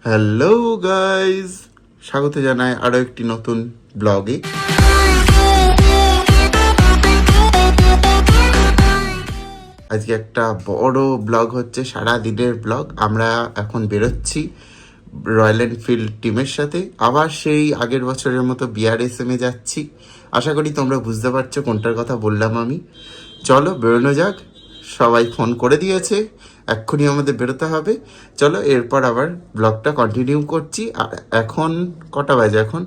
Hello guys, স্বাগত জানাই আরও একটি নতুন ব্লগে। আজকে একটা বড় ব্লগ হচ্ছে, সারা দিনের ব্লগ। আমরা এখন বেরোচ্ছি রয়্যাল এনফিল্ড টিমের সাথে, আবার সেই আগের বছরের মতো বিআরএসএমে যাচ্ছি। আশা করি তোমরা বুঝতে পারছো কোনটার কথা বললাম আমি। চলো বেরোনো যাক, সবাই ফোন করে দিয়েছে, এক্ষুনি আমাদের বেরোতে হবে। চলো এরপর আবার ব্লগটা কন্টিনিউ করছি। আর এখন কটা বাজে? এখন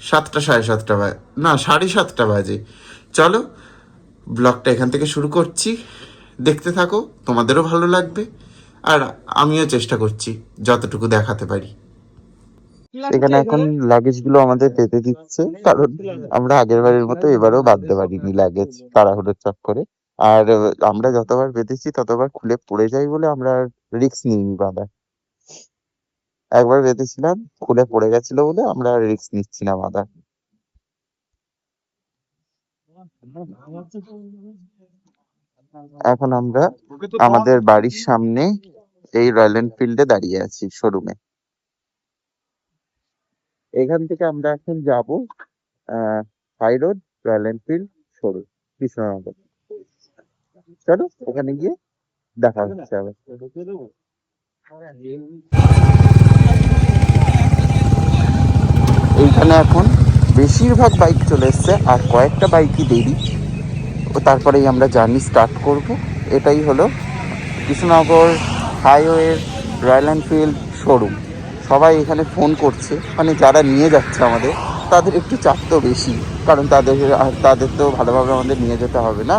7টা, 7:30 বাজে, না 7:30 বাজে। চলো ব্লগটা এখান থেকে শুরু করছি, দেখতে থাকো, তোমাদেরও ভালো লাগবে আর আমিও চেষ্টা করছি যতটুকু দেখাতে পারি। এখানে এখন লাগেজ গুলো আমাদের পেতে দিচ্ছে, কারণ আমরা আগের বারের মতো এবারেও বাঁধতে পারিনি লাগেজ তাড়াহুড়োর চক্করে। আর আমরা যতবার বেঁধেছি ততবার খুলে পড়ে যাই বলে আমরা রিস্ক নিইনি বাঁধা। একবার বেঁধেছিলাম, খুলে পড়ে গেছিল বলে আমরা রিস্ক নিচ্ছি না বাঁধা। এখন আমরা আমাদের বাড়ির সামনে এই রয়্যাল এনফিল্ডে দাঁড়িয়ে আছি, শোরুমে। এখান থেকে আমরা এখন যাব high road Royal Enfield showroom, Krishnanagar. চলো ওখানে গিয়ে দেখা হচ্ছে আবার। এইখানে এখন বেশিরভাগ বাইক চলে এসছে, আর কয়েকটা বাইকই দেরি। ও তারপরেই আমরা জার্নি স্টার্ট করব। এটাই হলো কৃষ্ণনগর হাইওয়ের রয়্যাল এনফিল্ড শোরুম। সবাই এখানে ফোন করছে, মানে যারা নিয়ে যাচ্ছে আমাদের, তাদের একটু চাপ তো বেশি, কারণ তাদের তো ভালোভাবে আমাদের নিয়ে যেতে হবে না,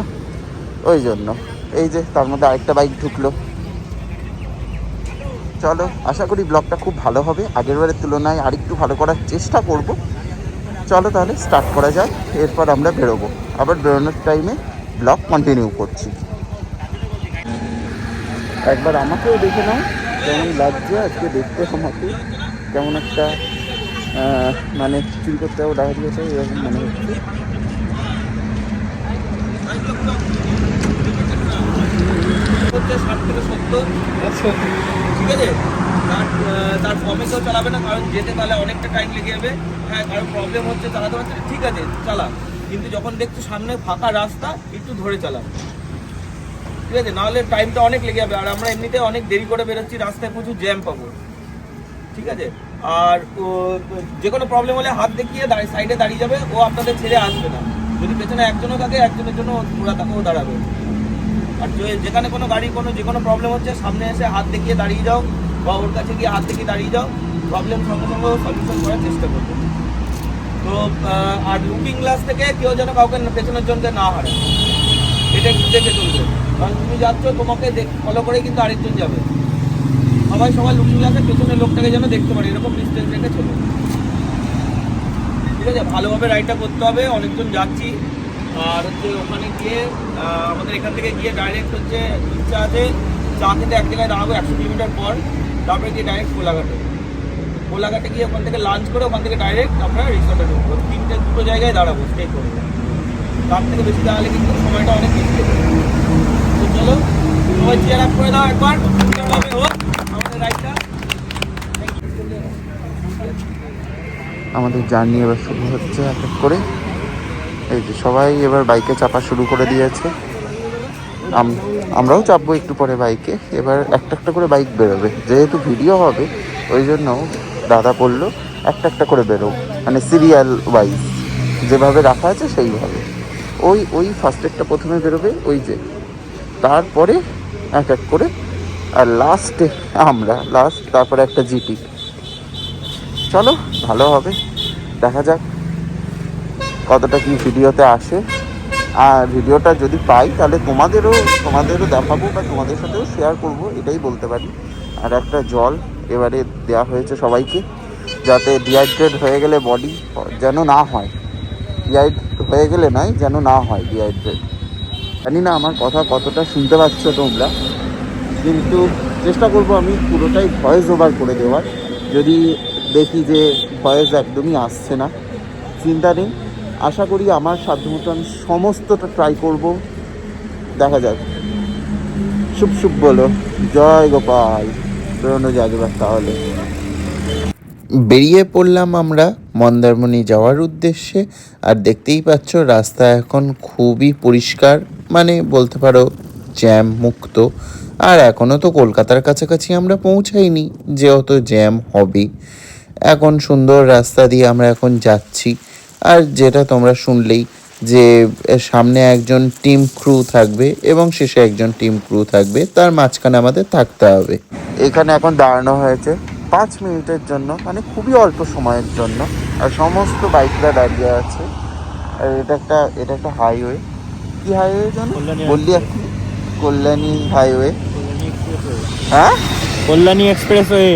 ওই জন্য। এই যে তার মধ্যে আরেকটা বাইক ঢুকলো। চলো, আশা করি ব্লগটা খুব ভালো হবে, আগের বারের তুলনায় আরেকটু ভালো করার চেষ্টা করব। চলো তাহলে স্টার্ট করা যায়, এরপর আমরা বেরোবো। আবার বেরোনোর টাইমে ব্লগ কন্টিনিউ করছি। একবার আমাকেও দেখে নাও কেমন লাগছে আজকে দেখতে। আমাকে কেমন একটা মানে ফিল করতে হবে, দেখা দিয়েছে এরকম মনে হচ্ছে। হচ্ছে 60 থেকে 70, ঠিক আছে। তার ফর্মে কেউ চালাবে না, কারণ যেতে তাহলে অনেকটা টাইম লেগে যাবে। হ্যাঁ, কারণ প্রবলেম হচ্ছে চালাতে পারছে, ঠিক আছে চালা, কিন্তু যখন দেখছো সামনে ফাঁকা রাস্তা একটু ধরে চালা, ঠিক আছে, নাহলে টাইমটা অনেক লেগে যাবে। আর আমরা এমনিতে অনেক দেরি করে বেরোচ্ছি, রাস্তায় প্রচুর জ্যাম পাবো, ঠিক আছে। আর যে কোনো প্রবলেম হলে হাত দেখিয়ে সাইডে দাঁড়িয়ে যাবে, ও আপনাদের ছেড়ে আসবে না। যদি পেছনে একজনও থাকে, একজনের জন্য ওরা তাকেও দাঁড়াবে। আর যেখানে কোনো গাড়ি যে কোনো প্রবলেম হচ্ছে, সামনে এসে হাত দেখিয়ে দাঁড়িয়ে যাও, বা ওর কাছে গিয়ে হাত দেখিয়ে দাঁড়িয়ে যাও, প্রবলেম সঙ্গে সঙ্গে সলিউশন করার চেষ্টা করবে। তো আর লুকিং গ্লাস থেকে কেউ যেন কাউকে পেছনের জনকে না হারায়, এটা একটু দেখে চলবে। কারণ তুমি যাচ্ছ, তোমাকে ফলো করে কিন্তু আরেকজন যাবে। সবাই লুকিং গ্লাসের পেছনের লোকটাকে যেন দেখতে পারে, এরকম ডিস্টেন্স রেখে চলবে, ঠিক আছে। ভালোভাবে রাইডটা করতে হবে, অনেকজন যাচ্ছি। আর হচ্ছে ওখানে গিয়ে আমাদের এখান থেকে গিয়ে ডাইরেক্ট হচ্ছে ইচ্ছা আছে চা খেতে এক জায়গায় দাঁড়াবো 100 কিলোমিটার পর, তারপরে গিয়ে ডাইরেক্ট কোলাঘাটে গিয়ে ওখান থেকে লাঞ্চ করে ওখান থেকে ডাইরেক্ট আমরা রিসর্টে ঢুকবো। দুটো জায়গায় দাঁড়াবো, স্টে করবো। তার থেকে বেশি দাঁড়ালে কিন্তু সময়টা অনেক বেশি লেগে যাবে। তো চলো সবাই চেয়ার আপ করে দাও একবার, সুন্দরভাবে হোক আমাদের রাইডটা। আমাদের জার্নি এবার শুরু হচ্ছে এক এক করে। এই যে সবাই এবার বাইকে চাপা শুরু করে দিয়েছে, আমরাও চাপবো একটু পরে বাইকে। এবার একটা একটা করে বাইক বেরোবে, যেহেতু ভিডিও হবে ওই জন্য দাদা বললো একটা একটা করে বেরো, মানে সিরিয়াল ওয়াইজ যেভাবে রাখা আছে সেইভাবে। ওই ফার্স্ট একটা প্রথমে বেরোবে, ওই যে, তারপরে এক এক করে, আর লাস্টে আমরা তারপরে একটা জিপি। চলো ভালো হবে, দেখা যাক কতটা কি ভিডিওতে আসে। আর ভিডিওটা যদি পাই তাহলে তোমাদেরও দেখাবো, বা তোমাদের সাথেও শেয়ার করব, এটাই বলতে পারি। আর একটা জল এবারে দেওয়া হয়েছে সবাইকে, যাতে ডিহাইড্রেট হয়ে গেলে বডি যেন না হয়, হয়ে গেলে নয়, যেন না হয় ডিহাইড্রেট। জানি না আমার কথা কতটা শুনতে পাচ্ছ তোমরা, কিন্তু চেষ্টা করব আমি পুরোটাই ভয়েস ওভার করে দেওয়ার। যদি দেখি যে ভয়েস একদমই আসছে না, চিন্তা নেই, আশা করি আমার সাধ্যমতো আমি সমস্তটা ট্রাই করব। দেখা যাক। শুভ শুভ বলো, জয় গোপাল। বেরোনো যাক এবার তাহলে। বেরিয়ে পড়লাম আমরা মন্দারমণি যাওয়ার উদ্দেশ্যে। আর দেখতেই পাচ্ছ রাস্তা এখন খুবই পরিষ্কার, মানে বলতে পারো জ্যাম মুক্ত। আর এখনও তো কলকাতার কাছাকাছি আমরা পৌঁছাইনি, যেহেতু জ্যাম হবে। এখন সুন্দর রাস্তা দিয়ে আমরা এখন যাচ্ছি। আর যেটা তোমরা শুনলেই যে সামনে একজন টিম ক্রু থাকবে এবং শেষে একজন টিম ক্রু থাকবে, তার মাঝখানে আমাদের থাকতে হবে। এখানে এখন দাঁড়ানো হয়েছে 5 মিনিটের জন্য, মানে খুবই অল্প সময়ের জন্য। আর সমস্ত বাইকরা দাঁড়িয়ে আছে। আর এটা একটা হাইওয়ে। কি হাইওয়ে জানো বললি এখন? কল্যাণী হাইওয়ে। হ্যাঁ, কল্যাণী এক্সপ্রেসওয়ে।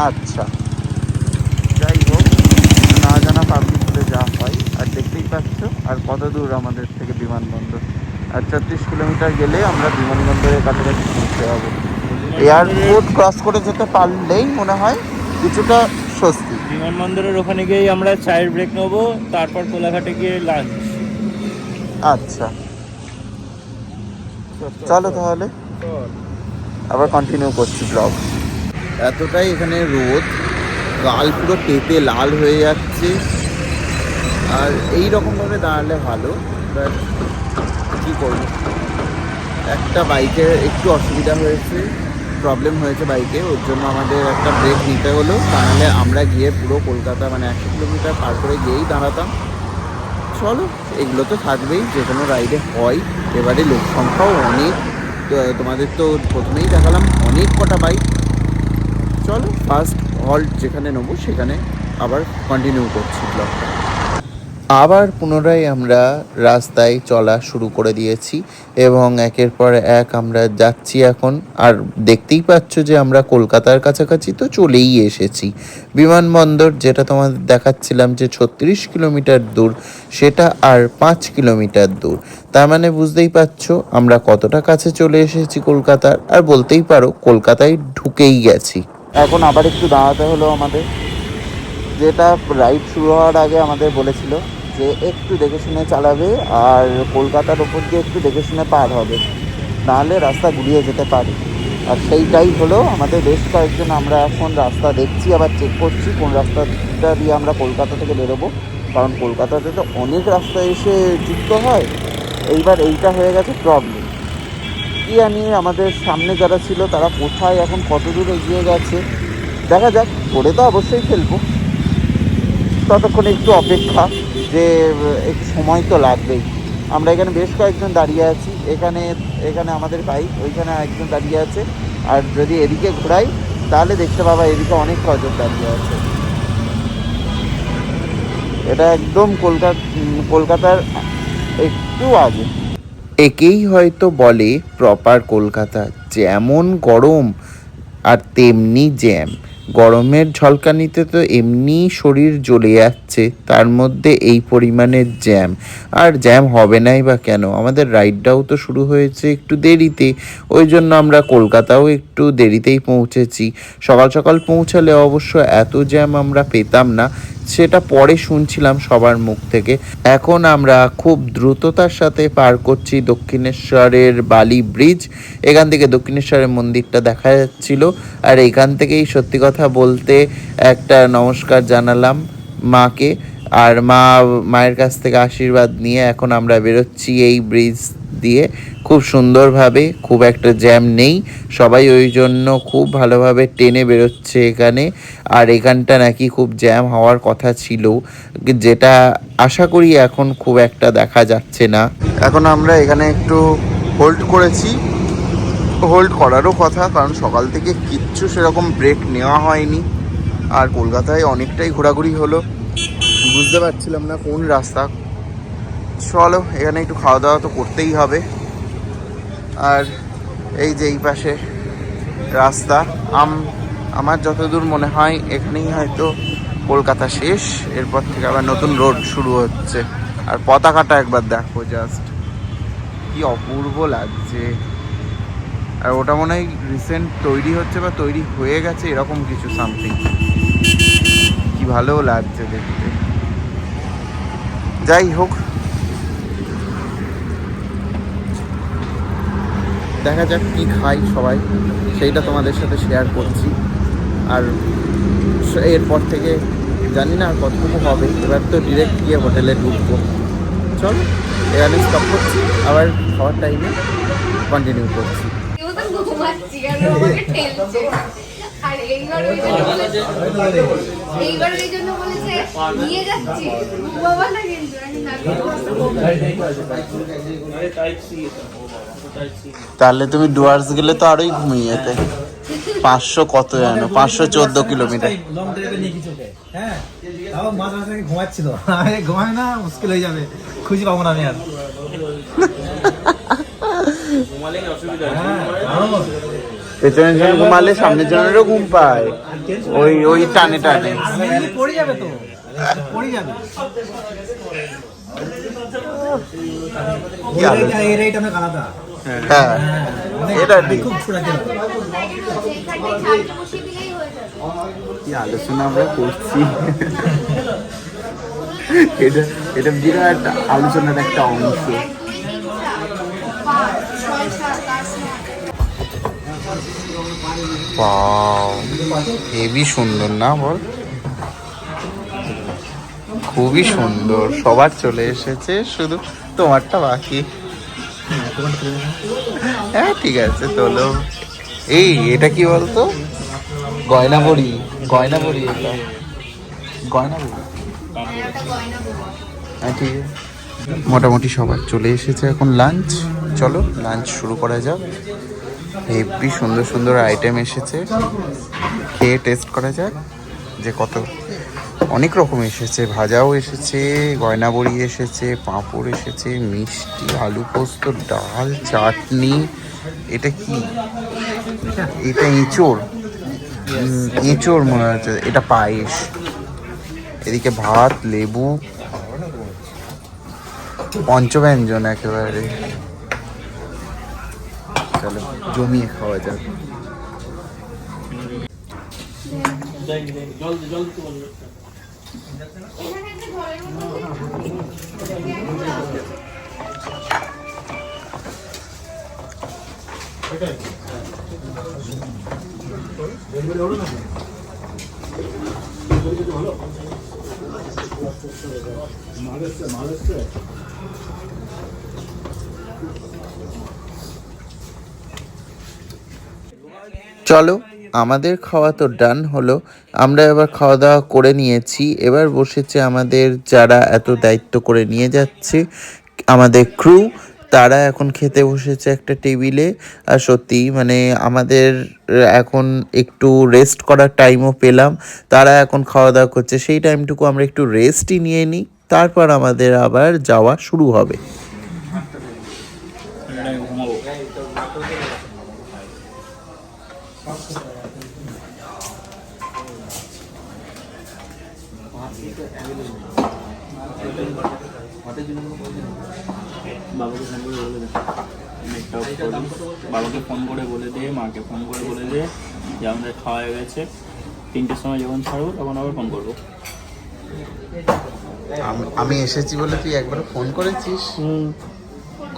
আচ্ছা, যাই হোক, না জানা পাবলিকতে যা হয়। আর দেখতেই পাচ্ছ আর কত দূর আমাদের থেকে বিমানবন্দর। আর 36 কিলোমিটার গেলে আমরা বিমানবন্দরের কাছাকাছি পৌঁছে যাবো। এয়ারপোর্ট ক্রস করে যেতে পারলেই মনে হয় কিছুটা স্বস্তি। বিমানবন্দরের ওখানে গিয়েই আমরা চায়ের ব্রেক নেবো, তারপর কোলাঘাটে গিয়ে লাঞ্চ। আচ্ছা, চলো তাহলে আবার কন্টিনিউ করছি ব্লগ। এতটাই এখানে রোদ, গাল পুরো পেঁপে লাল হয়ে যাচ্ছে। আর এই রকমভাবে দাঁড়ালে ভালো, বাট কী করবো, একটা বাইকের একটু অসুবিধা হয়েছে, প্রবলেম হয়েছে বাইকে, ওর জন্য আমাদের একটা ব্রেক নিতে হলো। তাহলে আমরা গিয়ে পুরো কলকাতা মানে 100 কিলোমিটার পার করে গিয়েই দাঁড়াতাম। চলো, এগুলো তো থাকবেই, যে কোনো রাইডে হয়। এবারে লোক সংখ্যাও অনেক, তোমাদের তো প্রথমেই দেখালাম অনেক কটা বাইক। চলো ফার্স্ট হল্ট যেখানে নেবো সেখানে আবার কন্টিনিউ করছি ব্লগটা। আবার পুনরায় আমরা রাস্তায় চলা শুরু করে দিয়েছি এবং একের পর এক আমরা যাচ্ছি এখন। আর দেখতেই পাচ্ছ যে আমরা কলকাতার কাছাকাছি তো চলেই এসেছি। বিমানবন্দর যেটা তোমাদের দেখাচ্ছিলাম যে 36 কিলোমিটার দূর, সেটা আর 5 কিলোমিটার দূর। তার মানে বুঝতেই পারছো আমরা কতটা কাছে চলে এসেছি কলকাতার। আর বলতেই পারো কলকাতায় ঢুকেই গেছি। এখন আবার একটু দাঁড়াতে হলো আমাদের, যেটা রাইড শুরু হওয়ার আগে আমাদের বলেছিল যে একটু দেখে শুনে চালাবে আর কলকাতার ওপর দিয়ে একটু দেখে শুনে পার হবে, নাহলে রাস্তা গুলিয়ে যেতে পারে। আর সেইটাই হলো আমাদের। বেশ কয়েকজন আমরা এখন রাস্তা দেখছি, আবার চেক করছি কোন রাস্তাটা দিয়ে আমরা কলকাতা থেকে বেরোবো। কারণ কলকাতাতে তো অনেক রাস্তা এসে যুক্ত হয়, এইবার এইটা হয়ে গেছে প্রবলেম। কি জানি আমাদের সামনে যারা ছিল তারা কোথায় এখন কত দূর এগিয়ে গেছে, দেখা যাক। করে তো অবশ্যই ফেলবো, ততক্ষণে একটু অপেক্ষা, যে একটু সময় তো লাগবেই। আমরা এখানে বেশ কয়েকজন দাঁড়িয়ে আছি, এখানে আমাদের বাইক, ওইখানে একজন দাঁড়িয়ে আছে। আর যদি এদিকে ঘোরাই তাহলে দেখতে পাবা এদিকে অনেক কজন দাঁড়িয়ে আছে। এটা একদম কলকাতার একটু আগে। একেই হয়তো বলে প্রপার কলকাতা। যেমন গরম আর তেমনি জ্যাম। গরমের ঝলকানিতে তো এমনি শরীর জ্বলে যাচ্ছে, তার মধ্যে এই পরিমাণের জ্যাম। আর জ্যাম হবে নাই বা কেন, আমাদের রাইডটাও তো শুরু হয়েছে একটু দেরিতে, ওই জন্য আমরা কলকাতাও একটু দেরিতেই পৌঁছেছি। সকাল সকাল পৌঁছালে অবশ্য এত জ্যাম আমরা পেতাম না, সেটা পরে শুনছিলাম সবার মুখ থেকে। এখন আমরা খুব দ্রুততার সাথে পার করছি দক্ষিণেশ্বরের বালি ব্রিজ। এখান থেকে দক্ষিণেশ্বরের মন্দিরটা দেখা যাচ্ছিল। আর এখান থেকেই সত্যি কথা বলতে একটা নমস্কার জানালাম মাকে। আর মায়ের কাছ থেকে আশীর্বাদ নিয়ে এখন আমরা বেরোচ্ছি এই ব্রিজ দিয়ে খুব সুন্দরভাবে। খুব একটা জ্যাম নেই, সবাই ওই জন্য খুব ভালোভাবে টেনে বেরোচ্ছে এখানে। আর এখানটা নাকি খুব জ্যাম হওয়ার কথা ছিল, যেটা আশা করি এখন খুব একটা দেখা যাচ্ছে না। এখন আমরা এখানে একটু হোল্ড করেছি, হোল্ড করারও কথা, কারণ সকাল থেকে কিচ্ছু সেরকম ব্রেক নেওয়া হয়নি। আর কলকাতায় অনেকটাই ঘোরাঘুরি হলো, বুঝতে পারছিলাম না কোন রাস্তা। চলো এখানে একটু খাওয়া দাওয়া তো করতেই হবে। আর এই যে এই পাশে রাস্তা, আমার যতদূর মনে হয় এখানেই হয়তো কলকাতা শেষ। এরপর থেকে আবার নতুন রোড শুরু হচ্ছে। আর পতাকাটা একবার দেখো, জাস্ট কি অপূর্ব লাগছে। আর ওটা মনে হয় রিসেন্ট তৈরি হচ্ছে বা তৈরি হয়ে গেছে, এরকম কিছু সামথিং। কি ভালো লাগছে দেখতে। যাই হোক, দেখা যাক কী খাই সবাই, সেইটা তোমাদের সাথে শেয়ার করছি। আর এরপর থেকে জানি না আর কতটুকু হবে, এবার তো ডিরেক্ট গিয়ে হোটেলে ঢুকবো। চলো এখানে স্টপ করছি, আবার খাওয়ার টাইমে কন্টিনিউ করছি। তাহলে তুমি ডুয়ার্স গেলে তো আরোই ঘুমিয়ে যেতে। 500 কত জানো, 514 কিলোমিটার। হ্যাঁ, তাও মাঝে মাঝে ঘুমাচ্ছিল, ঘুমায় না, মুশকিল হয়ে যাবে, খুঁজে পাবো না আমি আর। পেছনের জন ঘুমালে সামনের জনেরও ঘুম পায়, ওই টানে টানে পড়ে যাবে তো, পড়ে যাবে। এইটা অনেক আলাদা। হ্যাঁ এটা ঠিক। খুব ছোড়া খেলা। কি আলোচনা আমরা করছি, এটা বিরাট আলোচনার একটা অংশ। হেবি সুন্দর না বল, খুবই সুন্দর। সবার চলে এসেছে, শুধু তোমারটা বাকি। হ্যাঁ ঠিক আছে তোলো। এই এটা কি বলতো, গয়না বড়ি, গয়না বড়ি, এটা গয়না বড়ি। হ্যাঁ ঠিক আছে, মোটামুটি সবার চলে এসেছে এখন লাঞ্চ। চলো লাঞ্চ শুরু করা যাক। হেভি সুন্দর সুন্দর আইটেম এসেছে, খেয়ে টেস্ট করা যাক যে কত। অনেক রকম এসেছে, ভাজাও এসেছে, গয়না বড়ি এসেছে, পাঁপড় এসেছে, মিষ্টি, আলু পোস্ত, ডাল, চাটনি। এটা কি, এটা এঁচোড়, এঁচোড় মনে হচ্ছে। এটা পায়েস, এদিকে ভাত, লেবু, পঞ্চব্যঞ্জন একেবারে। চলো জমিয়ে খাওয়া যাক। চলো আমাদের খাওয়া তো ডান হলো, আমরা এবার খাওয়া দাওয়া করে নিয়েছি। এবার বসেছে আমাদের যারা এত দায়িত্ব করে নিয়ে যাচ্ছে, আমাদের ক্রু, তারা এখন খেতে বসেছে একটা টেবিলে। আর সত্যি মানে আমাদের এখন একটু রেস্ট করার টাইমও পেলাম। তারা এখন খাওয়া দাওয়া করছে, সেই টাইমটুকু আমরা একটু রেস্টই নিয়ে নিই, তারপর আমাদের আবার যাওয়া শুরু হবে। বাবাকে ফোন করে বলে দে, মাকে ফোন করে বলে দে যে আমাদের খাওয়া হয়ে গেছে। 3টের সময় যখন ছাড়বো তখন আবার ফোন করবো। আমি এসেছি বলে তুই একবার ফোন করেছিস?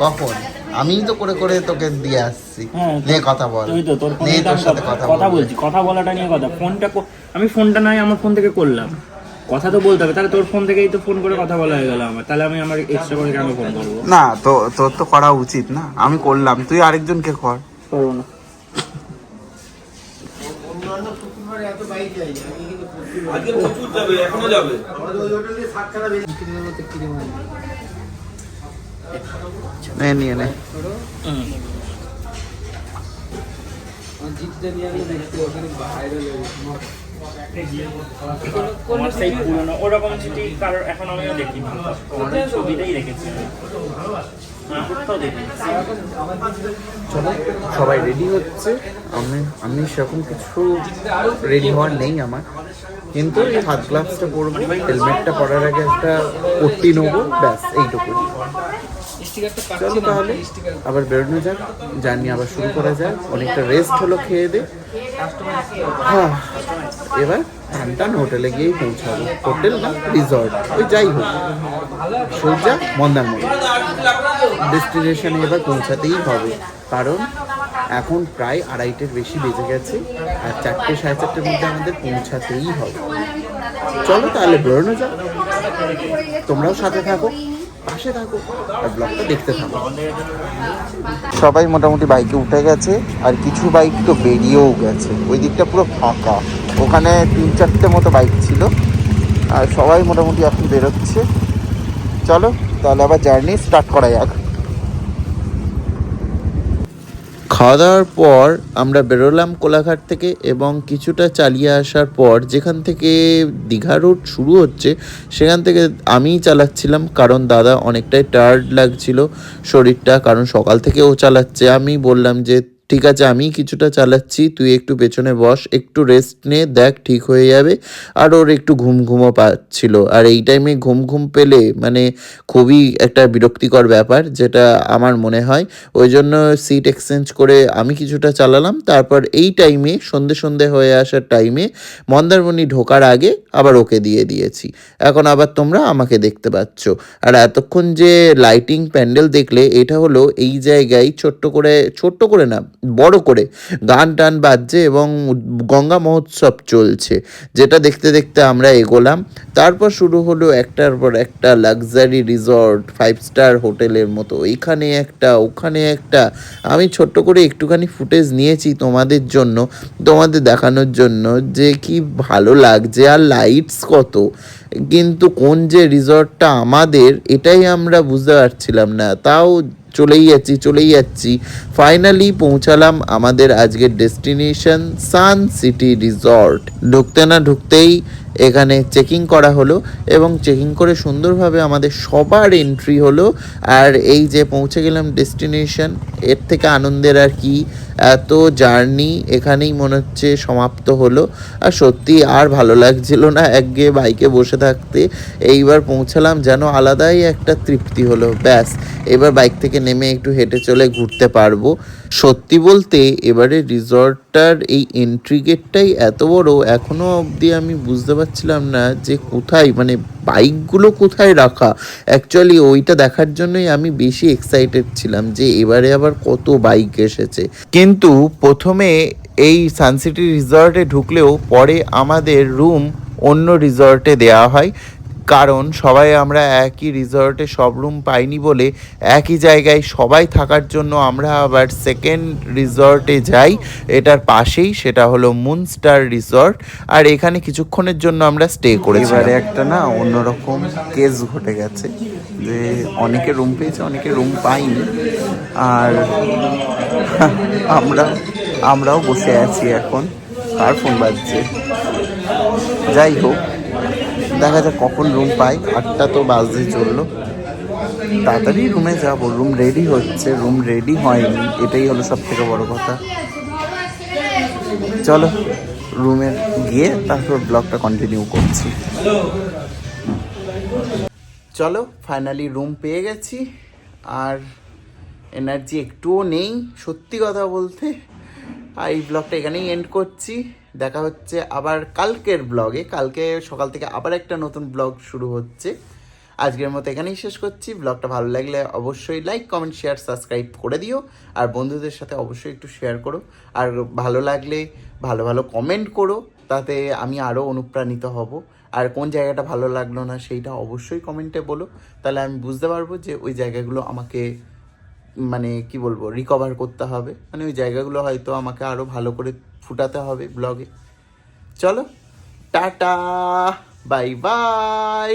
কখন? আমিই তো করে করে তোকে দিয়ে আসছি। নে কথা বল। তুই তো তোর ফোনে তোর সাথে কথা বলছি, কথা বলাটা নিয়ে কথা। আমি ফোনটা নাই আমার ফোন থেকে করলাম, কথা তো বলতে হবে। তাহলে তোর ফোন থেকেই তো ফোন করে কথা বলা হয়ে গেল আমার, তাহলে আমি আমার এক্সট্রা করে কেন ফোন করবো? না তো তোর তো করা উচিত না, আমি করলাম, তুই আরেকজনকে কর। করবো না। আজকে প্রচুর যাবে, এখনো যাবে। নিয়ে নে। আমার সেই পুরোনো ওরকম চিঠি কারোর এখন আমিও দেখিনি, ছবিতেই রেখেছি। সবাই রেডি হচ্ছে, আমি সেরকম কিছু রেডি হওয়ার নেই আমার, কিন্তু এই হাত গ্লাভসটা পরবো, হেলমেটটা পরার আগে একটা পট্টি নেবো, ব্যাস এইটুকু। চলো তাহলে আবার বেরোনো যাক, জার্নি আবার শুরু করা যাক। অনেকটা রেস্ট হলো খেয়ে দে। হ্যাঁ এবার টান হোটেলে গিয়েই পৌঁছাবো। হোটেল না রিসর্ট, ওই যাই হোক, সোজা মন্দারমণি ডেস্টিনেশনে এবার পৌঁছাতেই হবে, কারণ এখন প্রায় 2:30-এর বেশি বেজে গেছে, আর 4টে 4:30-এর মধ্যে আমাদের পৌঁছাতেই হবে। চলো তাহলে বেরোনো যাক, তোমরাও সাথে থাকো, পাশে থাকো, আর ব্লগটা দেখতে থাকো। সবাই মোটামুটি বাইকে উঠে গেছে, আর কিছু বাইক তো বেরিয়েও গেছে। ওই দিকটা পুরো ফাঁকা, ওখানে 3-4টে মতো বাইক ছিল, আর সবাই মোটামুটি এখন বেরোচ্ছে। চলো তাহলে আবার জার্নি স্টার্ট করা যাক। খাওয়া দাওয়ার পর আমরা বেরোলাম কোলাঘাট থেকে, এবং কিছুটা চালিয়ে আসার পর যেখান থেকে দীঘা রোড শুরু হচ্ছে সেখান থেকে আমিই চালাচ্ছিলাম, কারণ দাদা অনেকটাই টায়ার্ড লাগছিল শরীরটা, কারণ সকাল থেকে ও চালাচ্ছে। আমি বললাম যে ঠিক আছে আমি কিছুটা চালাচ্ছি, তুই একটু পেছনে বস, একটু রেস্ট নে, দেখ ঠিক হয়ে যাবে। আর ওর একটু ঘুমও পাচ্ছিল, আর এই টাইমে ঘুম পেলে মানে খুবই একটা বিরক্তিকর ব্যাপার, যেটা আমার মনে হয়। ওই জন্য সিট এক্সচেঞ্জ করে আমি কিছুটা চালালাম। তারপর এই টাইমে সন্ধে হয়ে আসার টাইমে মন্দারমণি ঢোকার আগে আবার ওকে দিয়ে দিয়েছি। এখন আবার তোমরা আমাকে দেখতে পাচ্ছ। আর এতক্ষণ যে লাইটিং প্যান্ডেল দেখলে, এটা হলো এই জায়গায় ছোট্ট করে না, বড় করে গান টান বাজছে এবং গঙ্গা মহোৎসব চলছে, যেটা দেখতে দেখতে আমরা এগোলাম। তারপর শুরু হলো একটার পর একটা লাক্সারি রিসর্ট, 5 স্টার হোটেলের মতো, এইখানে একটা ওখানে একটা। আমি ছোট্ট করে একটুখানি ফুটেজ নিয়েছি তোমাদের জন্য, তোমাদের দেখানোর জন্য যে কি ভালো লাগছে, আর লাইটস কত। কিন্তু কোন যে রিসর্টটা আমাদের, এটাই আমরা বুঝতে পারছিলাম না, তাও চলেই যাচ্ছি। ফাইনালি পৌঁছালাম আমাদের আজকের ডেস্টিনেশন সান সিটি রিসর্ট। ঢুকতে না ঢুকতেই এখানে চেকিং করা হলো, এবং চেকিং করে সুন্দরভাবে আমাদের সবার এন্ট্রি হলো। আর এই যে পৌঁছে গেলাম ডেস্টিনেশন, এর থেকে আনন্দের আর কি। এত জার্নি এখানেই মনে হচ্ছে সমাপ্ত হলো। আর সত্যি আর ভালো লাগছিল না একঘেয়ে বাইকে বসে থাকতে। এইবার পৌঁছালাম, যেন আলাদাই একটা তৃপ্তি হলো। ব্যাস, এবার বাইক থেকে নেমে একটু হেঁটে চলে ঘুরতে পারবো। সত্যি বলতে এবারে রিসর্টটার এই এন্ট্রি গেটটাই এত বড়, এখনও অবধি আমি বুঝতে পারছিলাম না যে কোথায়, মানে বাইকগুলো কোথায় রাখা। অ্যাকচুয়ালি ওইটা দেখার জন্যই আমি বেশি এক্সাইটেড ছিলাম যে এবারে আবার কত বাইক এসেছে। কিন্তু প্রথমে এই সানসিটি রিসর্টে ঢুকলেও পরে আমাদের রুম অন্য রিসর্টে দেওয়া হয়, কারণ সবাই আমরা একই রিসর্টে সব রুম পাইনি বলে একই জায়গায় সবাই থাকার জন্য আমরা আবার সেকেন্ড রিসর্টে যাই এটার পাশেই, সেটা হলো মুন স্টার রিসর্ট। আর এখানে কিছুক্ষণের জন্য আমরা স্টে করেছি। এবারে একটা না অন্যরকম কেস ঘটে গেছে, যে অনেকে রুম পেয়েছে, অনেকে রুম পাইনি, আর আমরাও বসে আছি এখন। কার ফোন বাজছে? যাই হোক, দেখা যাক কখন রুম পাই। 8টা তো বাজতে চললো, তাড়াতাড়ি রুমে যাবো। রুম রেডি হচ্ছে, রুম রেডি হয়নি, এটাই হলো সব থেকে বড় কথা। চলো রুমে গিয়ে তারপর ব্লগটা কন্টিনিউ করছি। চলো ফাইনালি রুম পেয়ে গেছি, আর এনার্জি একটুও নেই সত্যি কথা বলতে। আর এই ব্লগটা এখানেই এন্ড করছি। দেখা হচ্ছে আবার কালকের ব্লগে। কালকে সকাল থেকে আবার একটা নতুন ব্লগ শুরু হচ্ছে। আজকের মতো এখানেই শেষ করছি। ব্লগটা ভালো লাগলে অবশ্যই লাইক, কমেন্ট, শেয়ার, সাবস্ক্রাইব করে দিও, আর বন্ধুদের সাথে অবশ্যই একটু শেয়ার করো। আর ভালো লাগলে ভালো কমেন্ট করো, তাতে আমি আরও অনুপ্রাণিত হব। আর কোন জায়গাটা ভালো লাগলো না সেইটা অবশ্যই কমেন্টে বলো, তাহলে আমি বুঝতে পারবো যে ওই জায়গাগুলো আমাকে মানে কি বলবো রিকভার করতে হবে, মানে ওই জায়গাগুলো হয়তো আমাকে আরও ভালো করে ফুটাতে হবে ব্লগে। চলো টাটা, বাই বাই।